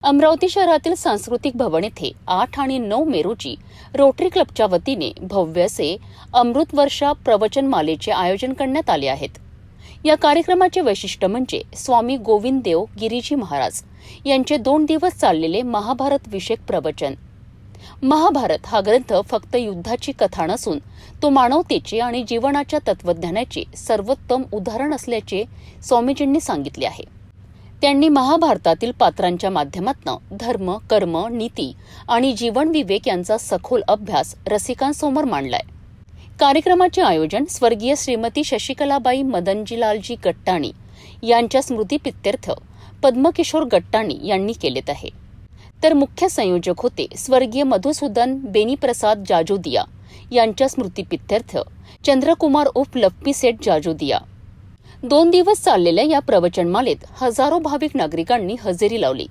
अमरावती शहरातील सांस्कृतिक भवन येथे 8 आणि 9 मे रोजी रोटरी क्लबच्या वतीने भव्य असे अमृत वर्षा प्रवचनमालेचे आयोजन करण्यात आले आहेत. या कार्यक्रमाचे वैशिष्ट्य म्हणजे स्वामी गोविंददेव गिरीजी महाराज यांचे 2 दिवस चाललेले महाभारत विषयक प्रवचन. महाभारत हा ग्रंथ फक्त युद्धाची कथा नसून तो मानवतेचे आणि जीवनाच्या तत्वज्ञानाचे सर्वोत्तम उदाहरण असल्याचे स्वामीजींनी सांगितले आहे. त्यांनी महाभारतातील पात्रांच्या माध्यमातून धर्म, कर्म, नीती आणि जीवन विवेक यांचा सखोल अभ्यास रसिकांसमोर मांडलाय. कार्यक्रमाचे आयोजन स्वर्गीय श्रीमती शशिकलाबाई मदनजीलालजी गट्टाणी यांच्या स्मृतिप्रीत्यर्थ पद्मकिशोर गट्टाणी यांनी केलेत आहे. तर मुख्य संयोजक होते स्वर्गीय मधुसूदन बेनीप्रसाद जाजोदिया यांच्या स्मृतिप्रीत्यर्थ चंद्रकुमार उर्फ लप्पी सेठ जाजोदिया. 2 दिवस चाललेल्या या प्रवचनमालेत हजारो भाविक नागरिकांनी हजेरी लावली.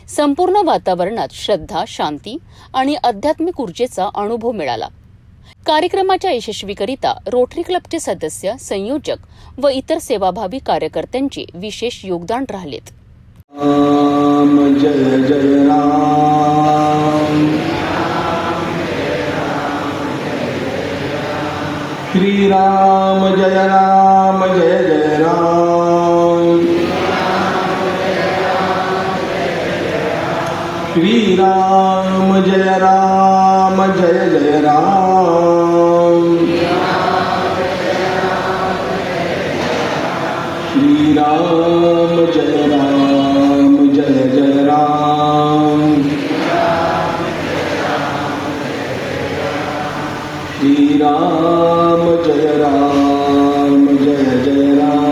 संपूर्ण वातावरणात श्रद्धा, शांती आणि आध्यात्मिक ऊर्जेचा अनुभव मिळाला. कार्यक्रमाच्या यशस्वीकरिता रोटरी क्लबचे सदस्य, संयोजक व इतर सेवाभावी कार्यकर्त्यांचे विशेष योगदान राहिलेत. राम जय जय राम, श्री राम जय राम जय जय राम, श्री राम जय राम जय जय राम, श्री राम जय राम जय जय राम, श्री राम जय राम जय जय राम,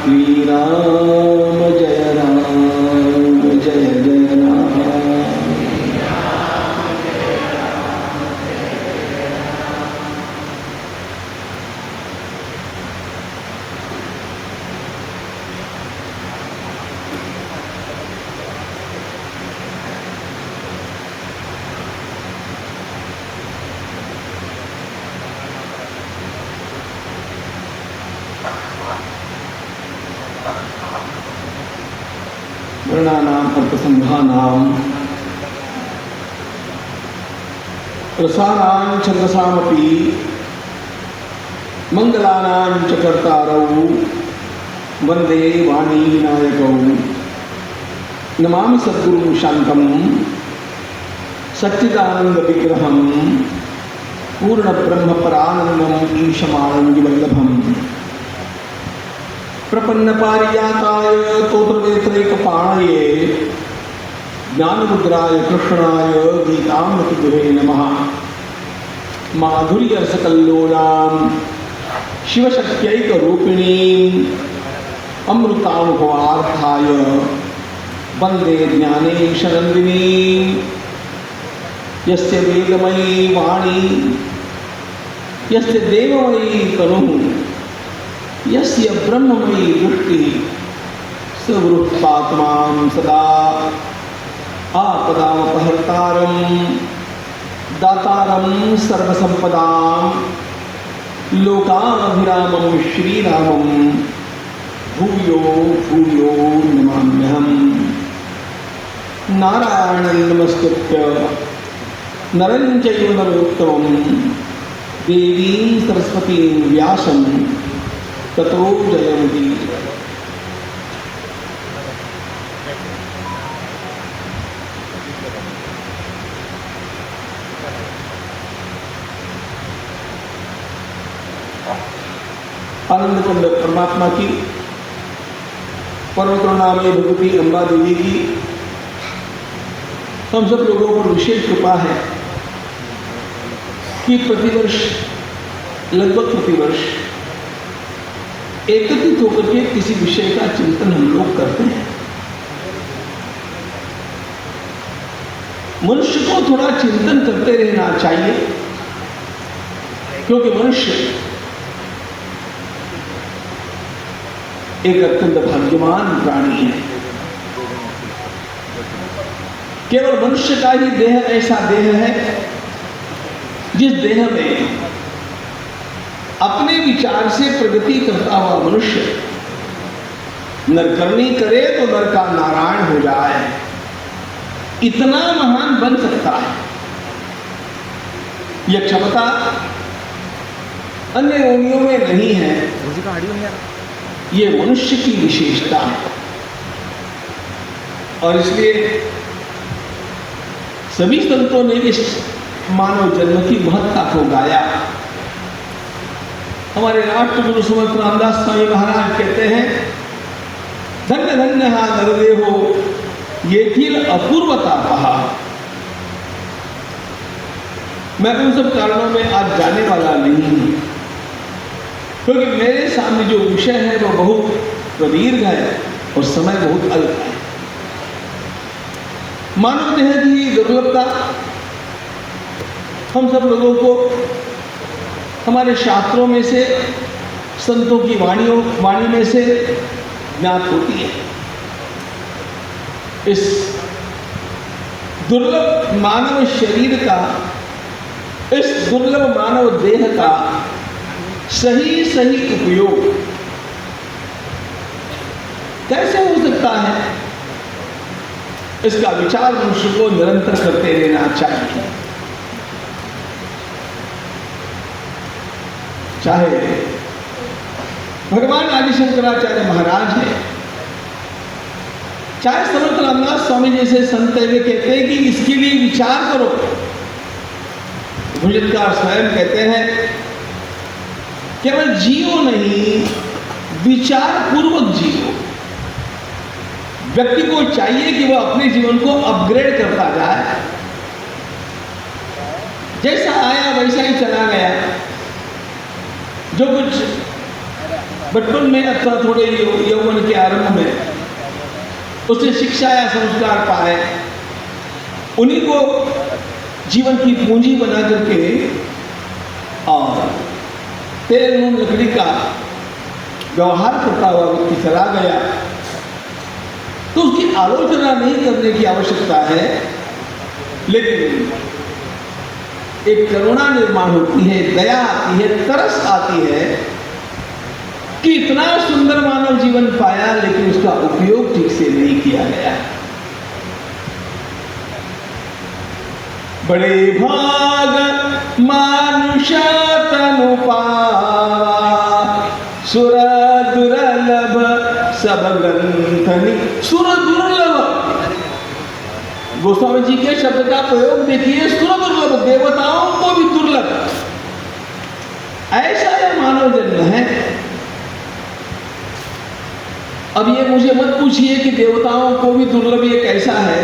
श्री राम जय राम जय जय राम. वर्णानां अर्थसंघानां प्रसारां छन्दसामपि मंगलानां च कर्तारौ वन्दे वाणी विनायकौ. नमामि सद्गुरुं शान्तं सच्चिदानन्दविग्रहं पूर्णब्रह्मपरानन्दम् ईशमानन्दवल्लभम्. प्रपन्नपारिजाताय स्तोत्रवेत्रैकपाणये ज्ञानमुद्राय कृष्णाय गीतामृतगुहे नमः. माधुर्यरसकल्लोलां शिवशक्त्यैकरूपिणीं अमृतानुभवार्थाय वन्दे ज्ञानेशनन्दिनीं. यस्य वेदमयी वाणी, यस्य देवमयी तनुः, यस्य ब्रह्ममयी दृष्टि, सवृत्तात्मां सदा आपदामपहर्तारं दातारं सर्वसम्पदां लोकाभिरामं श्रीरामं भूयो भूयो नमाम्यहम्. नारायणं नमस्कृत्य नरं चैव नरोत्तमं देवीं सरस्वतीं व्यासं ततो जयन्ति. आनंद कुंड परमात्मा की, परम करुणामयी भगवती अम्बा देवी की हम सब लोगों पर विशेष कृपा है कि प्रतिवर्ष, लगभग प्रतिवर्ष एकत्रित होकर के किसी विषय का चिंतन हम लोग करते हैं. मनुष्य को थोड़ा चिंतन करते रहना चाहिए, क्योंकि मनुष्य एक अत्यंत भाग्यवान प्राणी है. केवल मनुष्य का ही देह ऐसा देह है जिस देह में अपने विचार से प्रगति करता हुआ मनुष्य नरकर्णी करे तो नर का नारायण हो जाए, इतना महान बन सकता है। यह क्षमता अन्य योनियों में नहीं है, ये मनुष्य की विशेषता है। और इसलिए सभी संतों ने इस मानव जन्म की महत्ता को गाया। हमारे राष्ट्रगुरु समर्थ रामदास स्वामी महाराज कहते हैं, धन्य धन्य हा नरदेहो ये किल अपूर्वता कहा। मैं उन सब कारणों में आज जाने वाला नहीं हूं, क्योंकि मेरे सामने जो विषय है वो बहुत प्रदीर्घ है और समय बहुत अल्प है। मानव देह की दुर्लभता हम सब लोगों को हमारे शास्त्रों में से, संतों की वाणी में से ज्ञात होती है। इस दुर्लभ मानव शरीर का, इस दुर्लभ मानव देह का सही उपयोग कैसे हो सकता है, इसका विचार मनुष्य को निरंतर करते रहना चाहिए। चाहे भगवान आदि शंकराचार्य महाराज है, चाहे समर्थ रामदास स्वामी जैसे संत वे कहते हैं कि इसके लिए विचार करो। भुजनकार स्वयं कहते हैं, केवल जियो नहीं, विचार पूर्वक जियो। व्यक्ति को चाहिए कि वह अपने जीवन को अपग्रेड करता जाए, जैसा आया वैसा ही चला गया। जो कुछ बचपन में अथवा थोड़े यौवन के आरंभ में उसने शिक्षा या संस्कार पाए, उन्हीं को जीवन की पूंजी बना करके और तेल नून लकड़ी का व्यवहार करता हुआ व्यक्ति चला गया, तो उसकी आलोचना नहीं करने की आवश्यकता है, लेकिन एक करुणा निर्माण होती है, दया आती है, तरस आती है कि इतना सुंदर मानव जीवन पाया लेकिन उसका उपयोग ठीक से नहीं किया गया। बड़े भाग मानुष तनु पावा, सुर दुर्लभ सब ग्रंथनि। सुर दुर्लभ, गोस्वामी जी के शब्द का प्रयोग देखिए, सुर दुर्लभ, देवताओं को भी दुर्लभ। ऐसा यह मानव जन्म है। अब ये मुझे मत पूछिए कि देवताओं को भी दुर्लभ ये कैसा है,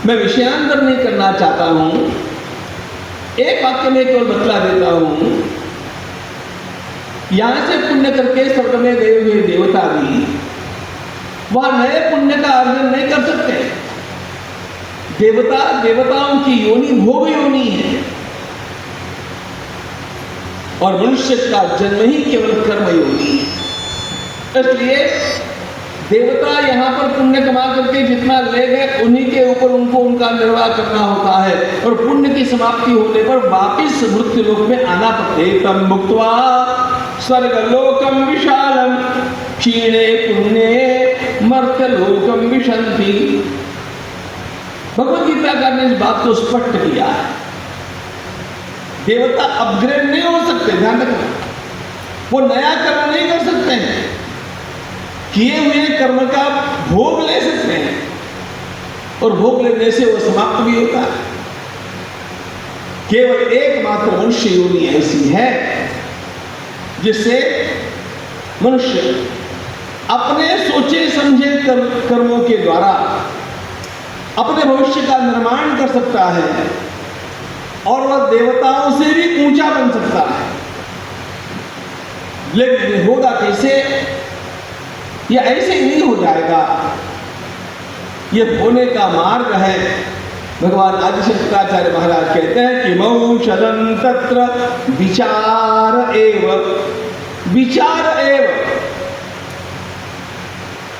मैं विषयांतर नहीं करना चाहता हूं। एक वाक्य में केवल बतला देता हूं, यहां से पुण्य करके स्वर्ग में गए हुए देवता भी वह नए पुण्य का अर्जन नहीं कर सकते। देवताओं की योनि भोग योनि है, और मनुष्य का जन्म ही केवल कर्म योनि है। इसलिए देवता यहाँ पर पुण्य कमा करके जितना ले गए उन्हीं के ऊपर उनको उनका निर्वाह करना होता है, और पुण्य की समाप्ति होने पर वापिस मृत्यु लोक में आना पड़ता है। तम मुक्त्वा स्वर्गलोकम विशालम क्षीणे पुण्ये मर्त्यलोकम विशन्ति। भगवद गीताकार ने इस बात को स्पष्ट किया है। देवता अपग्रेड नहीं हो सकते, ध्यान रखना, वो नया कर्म नहीं कर सकते हैं, किए हुए कर्म का भोग ले सकते हैं, और भोग लेने से वो समाप्त भी होता है। केवल एकमात्र मनुष्य योनि ऐसी है जिससे मनुष्य अपने सोचे समझे कर्मों के द्वारा अपने भविष्य का निर्माण कर सकता है, और वह देवताओं से भी ऊंचा बन सकता है। लेकिन होगा कैसे? यह ऐसे ही नहीं हो जाएगा। यह होने का मार्ग है। भगवान आदि शंकराचार्य महाराज कहते हैं कि मौषधं तत्र विचार एव, विचार एव।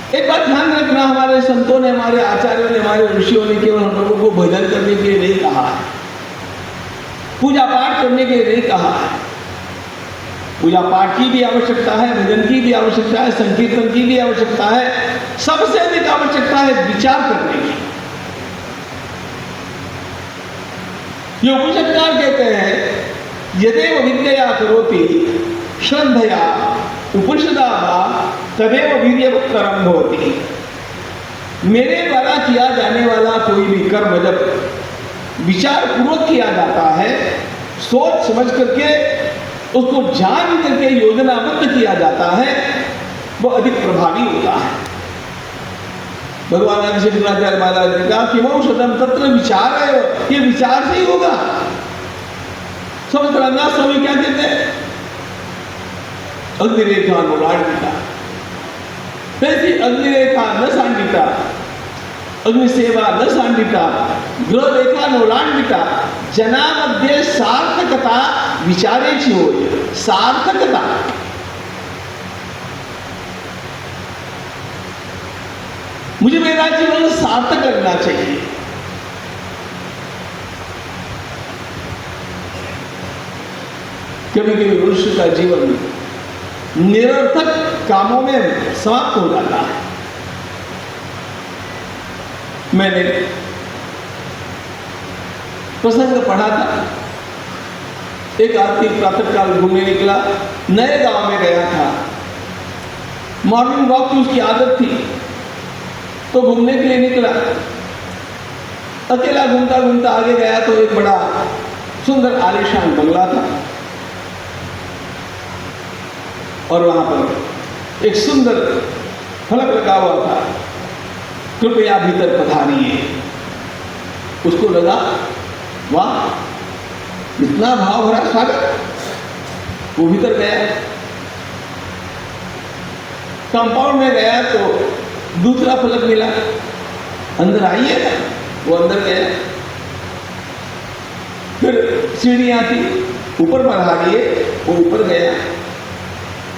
एक बात ध्यान रखना, हमारे संतों ने, हमारे आचार्यों ने, हमारे ऋषियों ने केवल हम लोगों को भजन करने के लिए नहीं कहा है, पूजा पाठ करने के लिए नहीं कहा है। पूजा पाठ की भी आवश्यकता है, भजन की भी आवश्यकता है, संकीर्तन की भी आवश्यकता है, सबसे अधिक आवश्यकता है विचार करने की। ये उपनिषदकार कहते हैं यदेव विद्यया करोति श्रद्धया उपनिषदा तदेव वीर्यवत्तरं भवति। मेरे द्वारा किया जाने वाला कोई भी कर्म जब विचार पूर्वक किया जाता है, सोच समझ करके उसको जान करके योजनाबद्ध किया जाता है, वो अधिक प्रभावी होता है। भगवान आदि शंकराचार्य महाराज ने कहा कि मौषधम तत्र विचार है, ये विचार से ही होगा। समझ रंगनाथ स्वामी क्या कहते हैं? अग्निरेखा नोलांडिता, वैसी अग्निरेखा न सांडिता, अग्निसेवा न सांडिता, गृहरेखा नोलांडिता, जना मध्ये सार्थकता विचारेची होय। सार्थकता मुझे मेरा जीवन सार्थक लगना चाहिए। कभी कभी मनुष्य का जीवन निरर्थक कामों में समाप्त हो जाता है। मैंने प्रसंग पढ़ा था, एक आदमी प्रातःकाल घूमने निकला, नए गांव में गया था, मॉर्निंग वॉक की उसकी आदत थी, तो घूमने के लिए निकला। अकेला घूमता घूमता आगे गया तो एक बड़ा सुंदर आलीशान बंगला था और वहां पर एक सुंदर फलक लगा हुआ था, कृपया भीतर पधारिए। उसको लगा वाह, इतना भाव भरा स्वागत। वो भीतर गया, कंपाउंड में गया तो दूसरा फलक मिला, अंदर आइए ना। वो अंदर गया, फिर सीढ़ियां थी, ऊपर बढ़ाइए, वो ऊपर गया,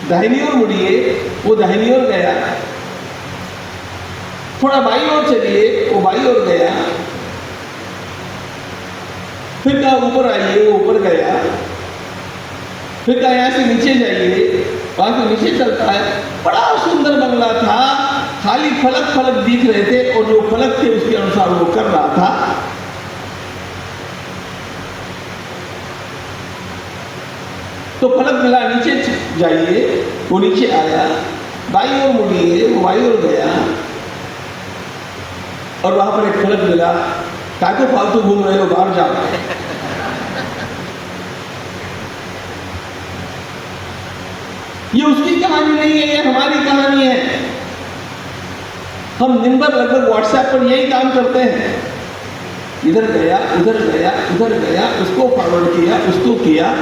दाहिनी ओर मुड़िए, वो दाहिनी ओर गया, थोड़ा बाई ओर चलिए, वो बाई ओर गया, फिर कहा ऊपर आइए, वो ऊपर गया, फिर कहा यहां से नीचे जाइए, वहां से नीचे चलता है। बड़ा सुंदर बंगला था, खाली फलक फलक दिख रहे थे और जो फलक थे उसके अनुसार वो कर रहा था। तो फलक मिला नीचे जाइए, वो नीचे आया, बाई ओर मुड़िए, वो बाई ओर गया, और वहां पर एक फलक मिला, काहे को फालतू घूम रहे हो, बाहर जाओ। ये उसकी कहानी नहीं है, ये हमारी कहानी है। हम दिन भर लगभग व्हाट्सएप पर यही काम करते हैं, इधर गया उधर गया उधर गया, उसको फॉरवर्ड किया, उसको किया,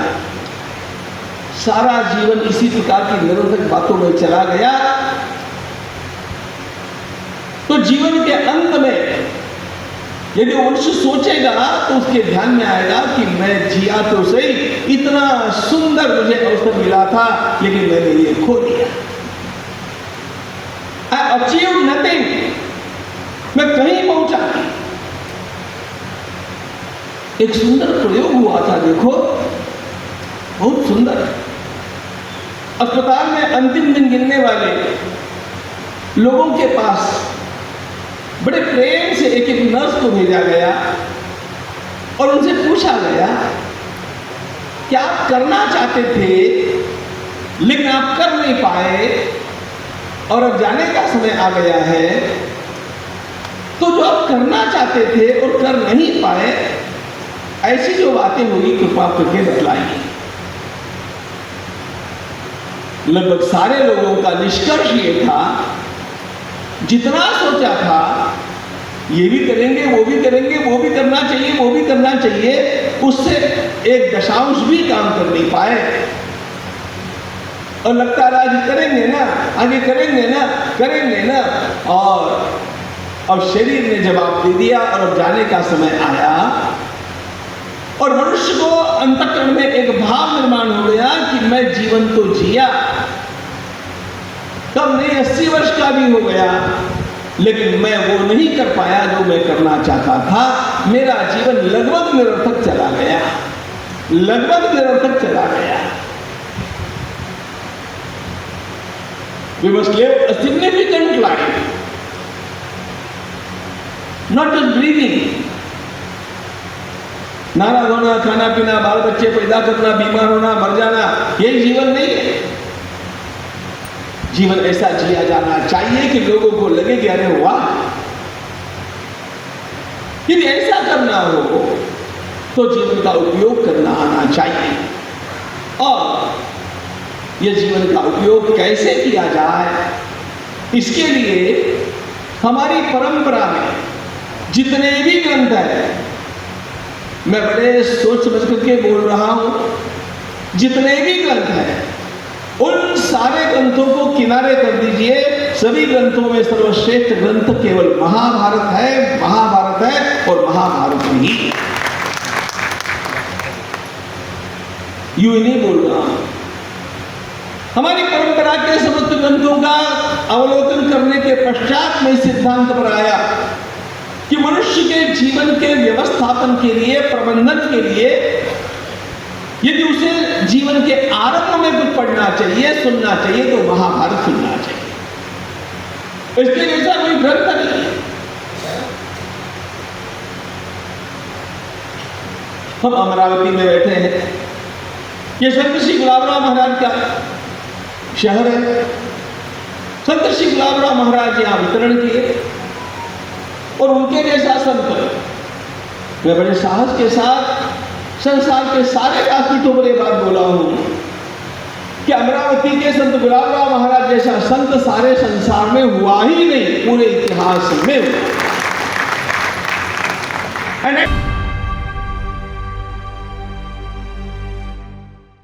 सारा जीवन इसी प्रकार की निरर्थक बातों में चला गया। तो जीवन के अंत में यदि मनुष्य सोचेगा तो उसके ध्यान में आएगा कि मैं जिया तो सही, इतना सुंदर मुझे अवसर मिला था, लेकिन मैंने ये खो दिया। I achieved nothing, मैं कहीं पहुंचा नहीं। एक सुंदर प्रयोग हुआ था, देखो, बहुत सुंदर। अस्पताल में अंतिम दिन गिनने वाले लोगों के पास बड़े प्रेम से एक एक नर्स को भेजा गया और उनसे पूछा गया कि आप करना चाहते थे लेकिन आप कर नहीं पाए और अब जाने का समय आ गया है, तो जो आप करना चाहते थे और कर नहीं पाए, ऐसी जो बातें होगी कृपा करके बतलाइए। लगभग सारे लोगों का निष्कर्ष ये था, जितना सोचा था ये भी करेंगे, वो भी करेंगे, वो भी करना चाहिए, वो भी करना चाहिए, उससे एक दशांश भी काम कर नहीं पाए। और लगता रहा कि करेंगे ना, आगे करेंगे ना, करेंगे ना, और अब शरीर ने जवाब दे दिया और अब जाने का समय आया और मनुष्य को अंतःकरण में एक भाव निर्माण हो गया कि मैं जीवन तो जिया, तब नहीं 80 वर्ष का भी हो गया, लेकिन मैं वो नहीं कर पाया जो मैं करना चाहता था। मेरा जीवन लगभग निरर्थक चला गया, लगभग निरर्थक चला गया। We must live a significant life, not just breathing. नारा धोना, खाना पीना, बाल बच्चे पैदा करना, बीमार होना, मर जाना, यही जीवन नहीं है। जीवन ऐसा जिया जाना चाहिए कि लोगों को लगे कि अरे वाह, यदि ऐसा करना हो तो जीवन का उपयोग करना आना चाहिए। और यह जीवन का उपयोग कैसे किया जाए, इसके लिए हमारी परंपरा में जितने भी ग्रंथ हैं, मैं बड़े सोच समझ करके बोल रहा हूं, जितने भी ग्रंथ हैं उन सारे ग्रंथों को किनारे कर दीजिए। सभी ग्रंथों में सर्वश्रेष्ठ ग्रंथ केवल महाभारत है, महाभारत है और महाभारत ही। यूं ही नहीं बोल रहा हूं। हमारी परंपरा के समस्त ग्रंथों का अवलोकन करने के पश्चात में सिद्धांत पर आया कि मनुष्य के जीवन के व्यवस्थापन के लिए, प्रबंधन के लिए, यदि उसे जीवन के आरंभ में कुछ पढ़ना चाहिए, सुनना चाहिए, तो महाभारत सुनना चाहिए। इसके जैसा कोई ग्रंथ नहीं है। हम अमरावती में बैठे हैं, ये संत श्री गुलाबराव महाराज का शहर है। संत श्री गुलाबराव महाराज यहां वितरण किए और उनके जैसा संत, मैं बड़े साहस के साथ संसार के सारे राष्ट्रीय पर यह बात बोला हूं कि अमरावती के संत गुलाबराव महाराज जैसा संत सारे संसार में हुआ ही नहीं, पूरे इतिहास में हुआ।